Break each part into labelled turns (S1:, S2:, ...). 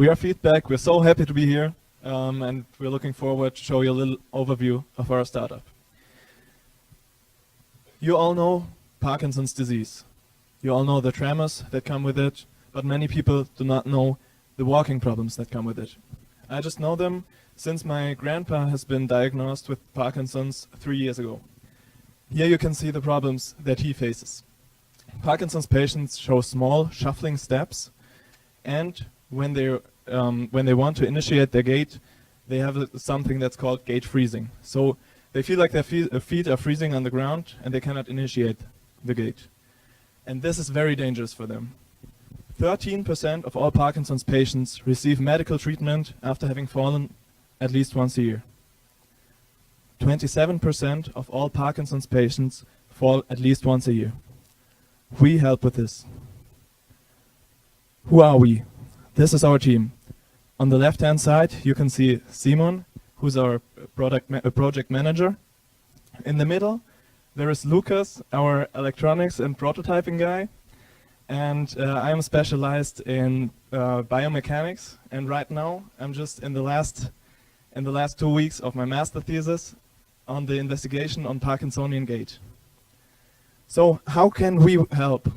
S1: We are Feedback. We're so happy to be here, and we're looking forward to show you a little overview of our startup. You all know Parkinson's disease. You all know the tremors that come with it, but many people do not know the walking problems that come with it. I just know them since my grandpa has been diagnosed with Parkinson's 3 years ago. Here you can see the problems that he faces. Parkinson's patients show small, shuffling steps, and when they want to initiate their gait, they have something that's called gait freezing. So they feel like their feet are freezing on the ground and they cannot initiate the gait. And this is very dangerous for them. 13% of all Parkinson's patients receive medical treatment after having fallen at least once a year. 27% of all Parkinson's patients fall at least once a year. We help with this. Who are we? This is our team. On the left-hand side, you can see Simon, who's our project manager. In the middle, there is Lucas, our electronics and prototyping guy. And I am specialized in biomechanics. And right now, I'm just in the last 2 weeks of my master thesis on the investigation on Parkinsonian gait. So how can we help?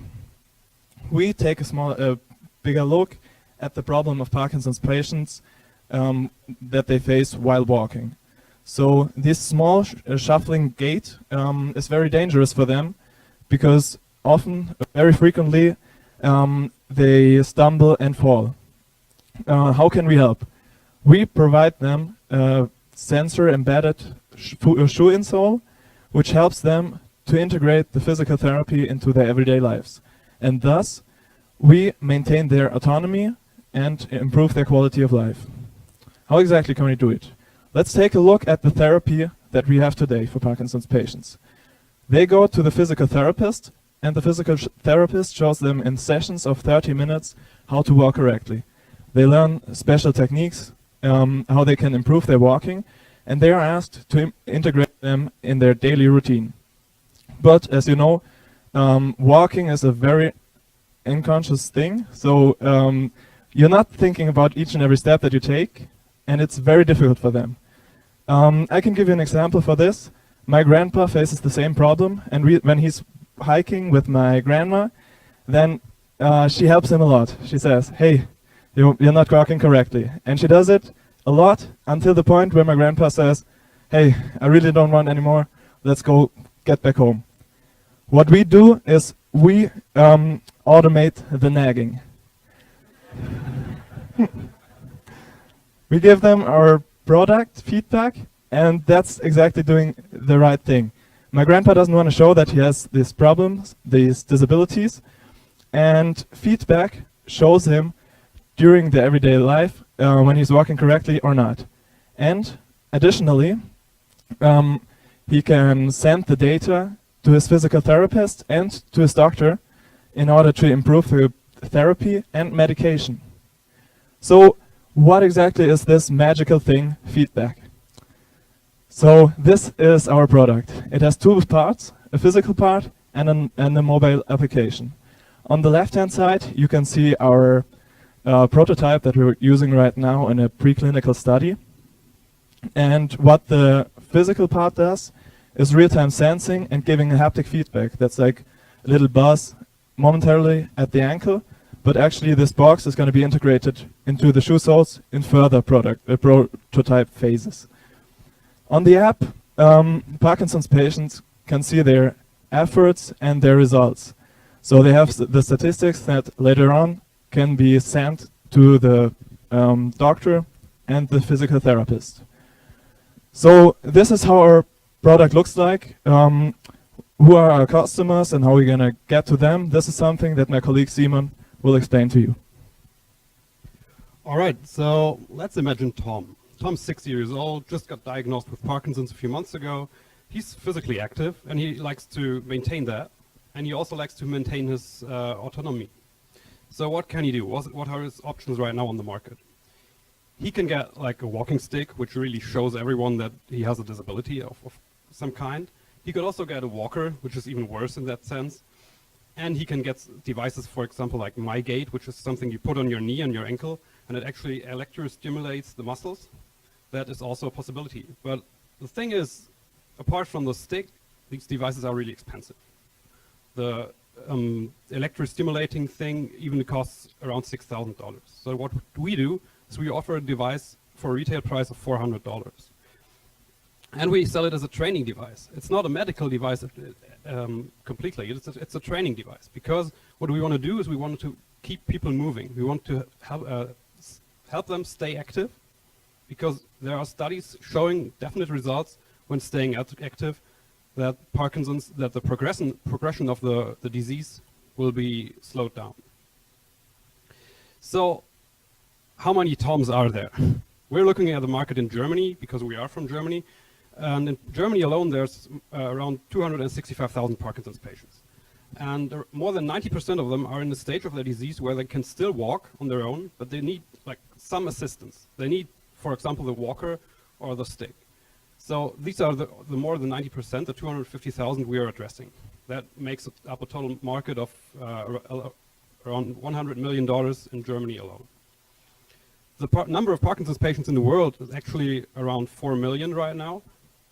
S1: We take a bigger look at the problem of Parkinson's patients that they face while walking. So this small shuffling gait is very dangerous for them because often, very frequently, they stumble and fall. How can we help? We provide them a sensor-embedded shoe insole, which helps them to integrate the physical therapy into their everyday lives. And thus, we maintain their autonomy and improve their quality of life. How exactly can we do it? Let's take a look at the therapy that we have today for Parkinson's patients. They go to the physical therapist, and the physical therapist shows them in sessions of 30 minutes how to walk correctly. They learn special techniques, how they can improve their walking, and they are asked to integrate them in their daily routine. But as you know, walking is a very unconscious thing, so you're not thinking about each and every step that you take, and it's very difficult for them. I can give you an example for this. My grandpa faces the same problem, and when he's hiking with my grandma, then she helps him a lot. She says, "Hey, you're not walking correctly." And she does it a lot until the point where my grandpa says, "Hey, I really don't want anymore. Let's go get back home." What we do is we automate the nagging. We give them our product feedback, and that's exactly doing the right thing. My grandpa doesn't want to show that he has these problems, these disabilities, and feedback shows him during the everyday life when he's walking correctly or not. And additionally, he can send the data to his physical therapist and to his doctor in order to improve the therapy and medication. So what exactly is this magical thing, feedback? So this is our product. It has two parts, a physical part and a mobile application. On the left-hand side, you can see our prototype that we're using right now in a preclinical study. And what the physical part does is real-time sensing and giving a haptic feedback. That's like a little buzz momentarily at the ankle, but actually this box is going to be integrated into the shoe soles in further prototype phases. On the app, Parkinson's patients can see their efforts and their results. So they have the statistics that later on can be sent to the doctor and the physical therapist. So this is how our product looks like. Who are our customers and how we're going to get to them? This is something that my colleague Simon will explain to you.
S2: All right, so let's imagine Tom. Tom's 60 years old, just got diagnosed with Parkinson's a few months ago. He's physically active and he likes to maintain that. And he also likes to maintain his autonomy. So what can he do? What are his options right now on the market? He can get like a walking stick, which really shows everyone that he has a disability of some kind. He could also get a walker, which is even worse in that sense. And he can get devices, for example, like MyGait, which is something you put on your knee and your ankle, and it actually electrostimulates the muscles, that is also a possibility. But the thing is, apart from the stick, these devices are really expensive. The electrostimulating thing even costs around $6,000. So what we do is we offer a device for a retail price of $400. And we sell it as a training device. It's not a medical device completely. It's a training device, because what we want to do is we want to keep people moving. We want to help them stay active, because there are studies showing definite results when staying active, that Parkinson's, that the progression of the disease will be slowed down. So how many TOMs are there? We're looking at the market in Germany, because we are from Germany. And in Germany alone, there's around 265,000 Parkinson's patients. And more than 90% of them are in the stage of their disease where they can still walk on their own, but they need like some assistance. They need, for example, the walker or the stick. So these are the more than 90%, the 250,000 we are addressing. That makes up a total market of around $100 million in Germany alone. The number of Parkinson's patients in the world is actually around 4 million right now,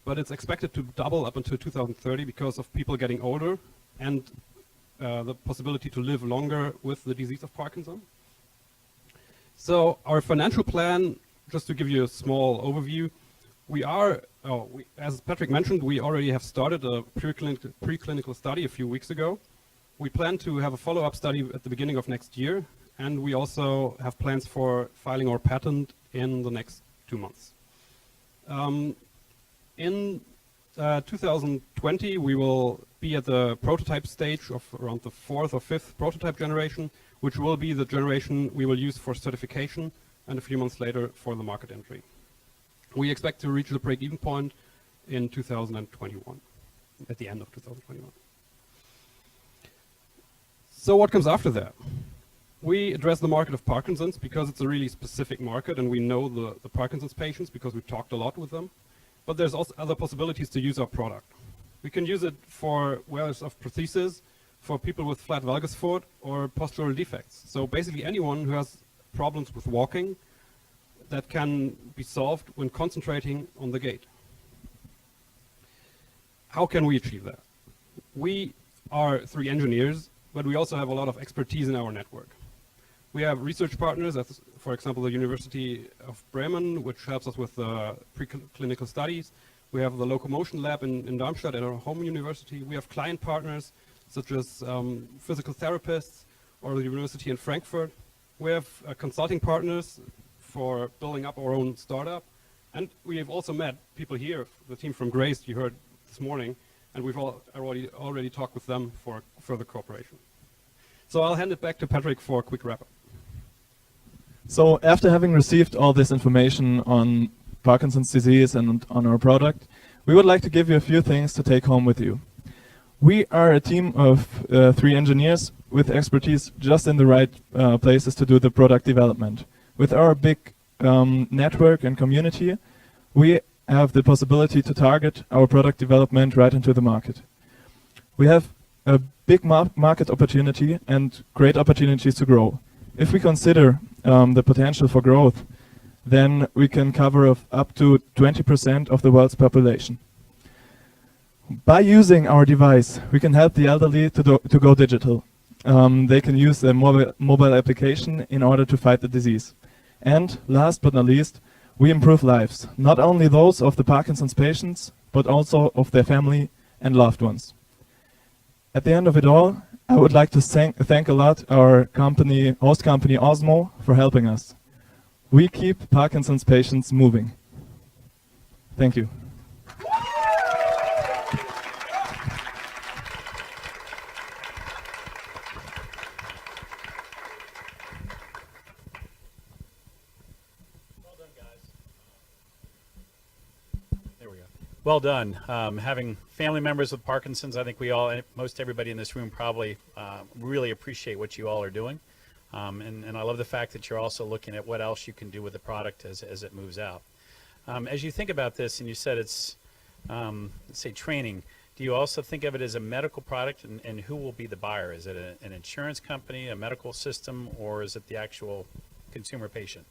S2: but it's expected to double up until 2030 because of people getting older and the possibility to live longer with the disease of Parkinson. So our financial plan, just to give you a small overview, as Patrick mentioned, we already have started a preclinical study a few weeks ago. We plan to have a follow-up study at the beginning of next year, and we also have plans for filing our patent in the next 2 months. In 2020, we will be at the prototype stage of around the 4th or 5th prototype generation, which will be the generation we will use for certification, and a few months later for the market entry. We expect to reach the break-even point in 2021, at the end of 2021. So what comes after that? We address the market of Parkinson's because it's a really specific market, and we know the Parkinson's patients because we've talked a lot with them. But there's also other possibilities to use our product. We can use it for wearers of prostheses, for people with flat valgus foot, or postural defects. So basically anyone who has problems with walking, that can be solved when concentrating on the gait. How can we achieve that? We are 3 engineers, but we also have a lot of expertise in our network. We have research partners, as, for example, the University of Bremen, which helps us with preclinical studies. We have the Locomotion Lab in Darmstadt at our home university. We have client partners, such as physical therapists or the university in Frankfurt. We have consulting partners for building up our own startup. And we have also met people here, the team from Grace you heard this morning, and we've already talked with them for further cooperation. So I'll hand it back to Patrick for a quick wrap-up.
S1: So after having received all this information on Parkinson's disease and on our product, we would like to give you a few things to take home with you. We are a team of 3 engineers with expertise just in the right places to do the product development. With our big network and community, we have the possibility to target our product development right into the market. We have a big market opportunity and great opportunities to grow. If we consider the potential for growth, then we can cover up to 20% of the world's population. By using our device, we can help the elderly to go digital. They can use a mobile application in order to fight the disease. And last but not least, we improve lives, not only those of the Parkinson's patients, but also of their family and loved ones. At the end of it all, I would like to thank a lot our host company Osmo for helping us. We keep Parkinson's patients moving. Thank you.
S3: Well done. Having family members with Parkinson's, I think we all, most everybody in this room probably really appreciate what you all are doing. And I love the fact that you're also looking at what else you can do with the product as it moves out. As you think about this, and you said it's, let's say, training, do you also think of it as a medical product, and who will be the buyer? Is it an insurance company, a medical system, or is it the actual consumer patient?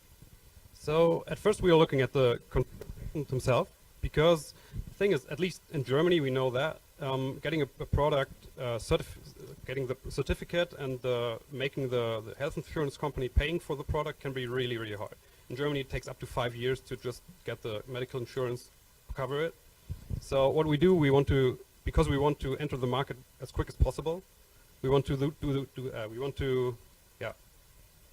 S2: So at first we were looking at the consultant himself, because the thing is, at least in Germany, we know that getting a product, getting the certificate and making the health insurance company paying for the product can be really, really hard. In Germany, it takes up to 5 years to just get the medical insurance to cover it. So what we do, because we want to enter the market as quick as possible, we want to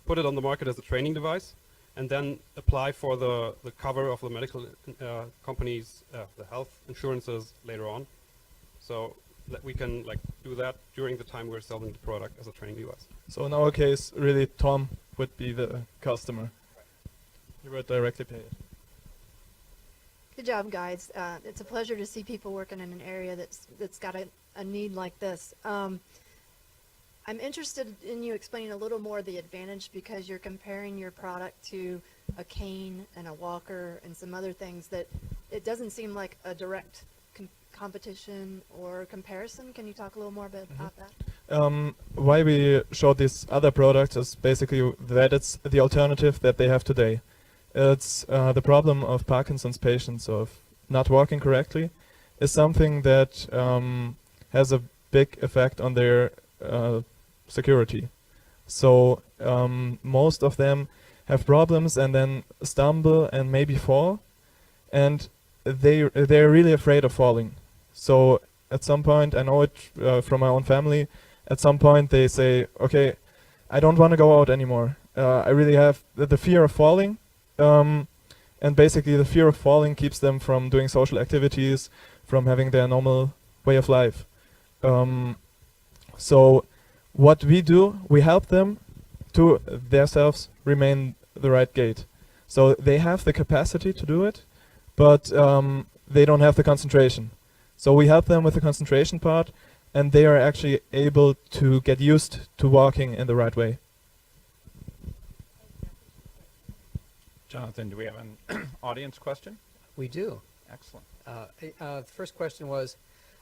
S2: put it on the market as a training device, and then apply for the cover of the medical companies, the health insurances later on. So that we can do that during the time we're selling the product as a training device.
S1: So in our case, really Tom would be the customer. He would directly pay it.
S4: Good job, guys. It's a pleasure to see people working in an area that's got a need like this. I'm interested in you explaining a little more the advantage, because you're comparing your product to a cane and a walker and some other things that it doesn't seem like a direct competition or comparison. Can you talk a little more about that?
S1: Why we show these other products is basically that it's the alternative that they have today. It's the problem of Parkinson's patients of not walking correctly is something that has a big effect on their security. So most of them have problems and then stumble and maybe fall, and they're really afraid of falling. So at some point, I know it from my own family, at some point they say, okay, I don't want to go out anymore. I really have the fear of falling, and basically the fear of falling keeps them from doing social activities, from having their normal way of life. So what we do, we help them to themselves remain the right gait. So they have the capacity to do it, but they don't have the concentration. So we help them with the concentration part, and they are actually able to get used to walking in the right way.
S5: Jonathan, do we have an audience question?
S6: We do.
S5: Excellent.
S6: The first question was,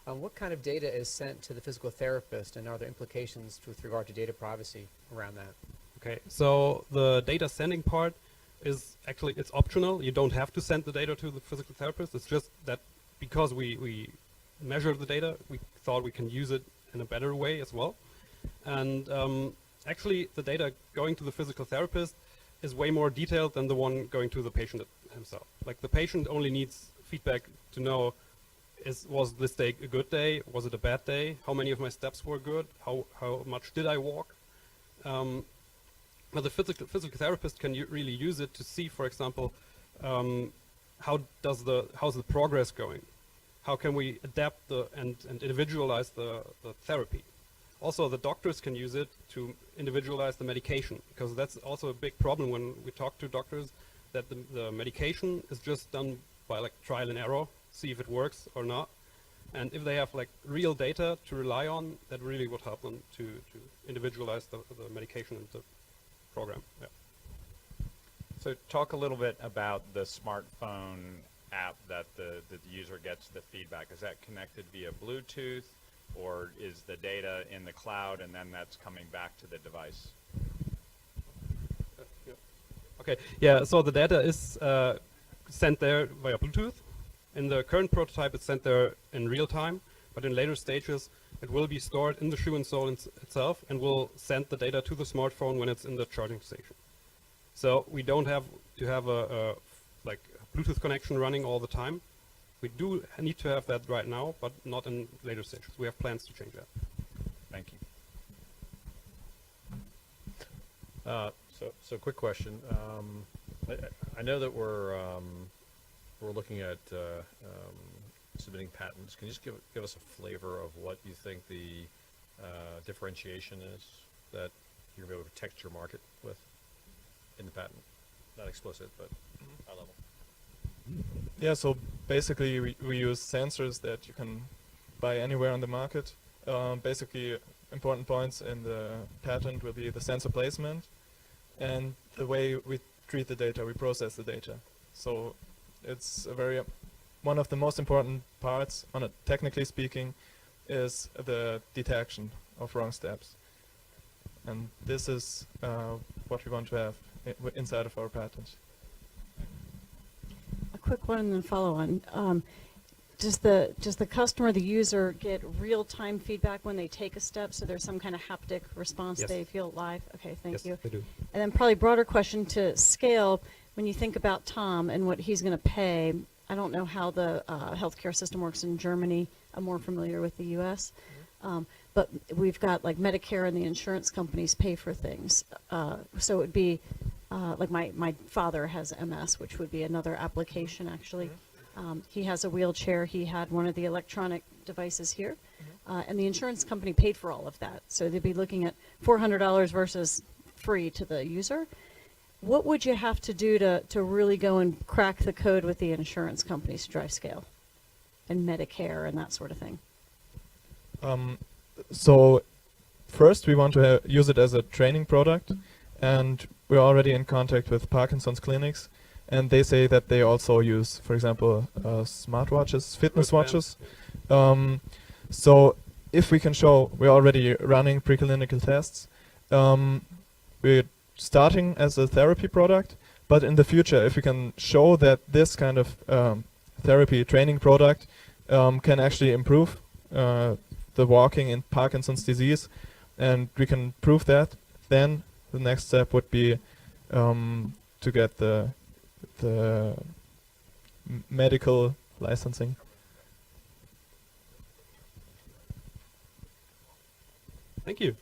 S6: what kind of data is sent to the physical therapist, and are there implications with regard to data privacy around that?
S2: Okay, so the data sending part is actually, it's optional. You don't have to send the data to the physical therapist. It's just that because we measure the data, we thought we can use it in a better way as well. And actually, the data going to the physical therapist is way more detailed than the one going to the patient himself. Like, the patient only needs feedback to know, was this day a good day? Was it a bad day? How many of my steps were good? How much did I walk? But the physical therapist can really use it to see, for example, how's the progress going? How can we adapt and individualize the therapy? Also, the doctors can use it to individualize the medication, because that's also a big problem when we talk to doctors, that the medication is just done by trial and error, see if it works or not. And if they have real data to rely on, that really would help them to individualize the medication and the program. Yeah.
S5: So talk a little bit about the smartphone app that the user gets the feedback. Is that connected via Bluetooth, or is the data in the cloud and then that's coming back to the device?
S2: Yeah. Okay, yeah, so the data is sent there via Bluetooth. In the current prototype, it's sent there in real time, but in later stages, it will be stored in the shoe insole itself and will send the data to the smartphone when it's in the charging station. So we don't have to have a Bluetooth connection running all the time. We do need to have that right now, but not in later stages. We have plans to change that.
S5: Thank you.
S7: So quick question. I know that we're looking at submitting patents. Can you just give us a flavor of what you think the differentiation is that you're going to be able to protect your market with in the patent? Not explicit, but high level.
S1: Yeah, so basically we use sensors that you can buy anywhere on the market. Basically, important points in the patent will be the sensor placement and the way we treat the data, we process the data. So it's one of the most important parts, technically speaking, is the detection of wrong steps. And this is what we want to have inside of our patent.
S8: A quick one and then follow on. Does the customer, the user, get real-time feedback when they take a step? So there's some kind of haptic response
S2: Yes.
S8: they feel live? Okay, thank
S2: Yes,
S8: you.
S2: they do.
S8: And then probably broader question to scale, when you think about Tom and what he's going to pay, I don't know how the healthcare system works in Germany. I'm more familiar with the U.S. But we've got like Medicare and the insurance companies pay for things. So it would be like my father has MS, which would be another application actually. He has a wheelchair. He had one of the electronic devices here. And the insurance company paid for all of that. So they'd be looking at $400 versus free to the user. What would you have to do to really go and crack the code with the insurance companies to drive scale and Medicare and that sort of thing?
S1: So first we want to use it as a training product, and we're already in contact with Parkinson's clinics, and they say that they also use, for example, smartwatches, fitness watches. So if we can show, we're already running preclinical tests, we're starting as a therapy product, but in the future, if we can show that this kind of therapy training product can actually improve the walking in Parkinson's disease, and we can prove that, then the next step would be to get the medical licensing.
S2: Thank you.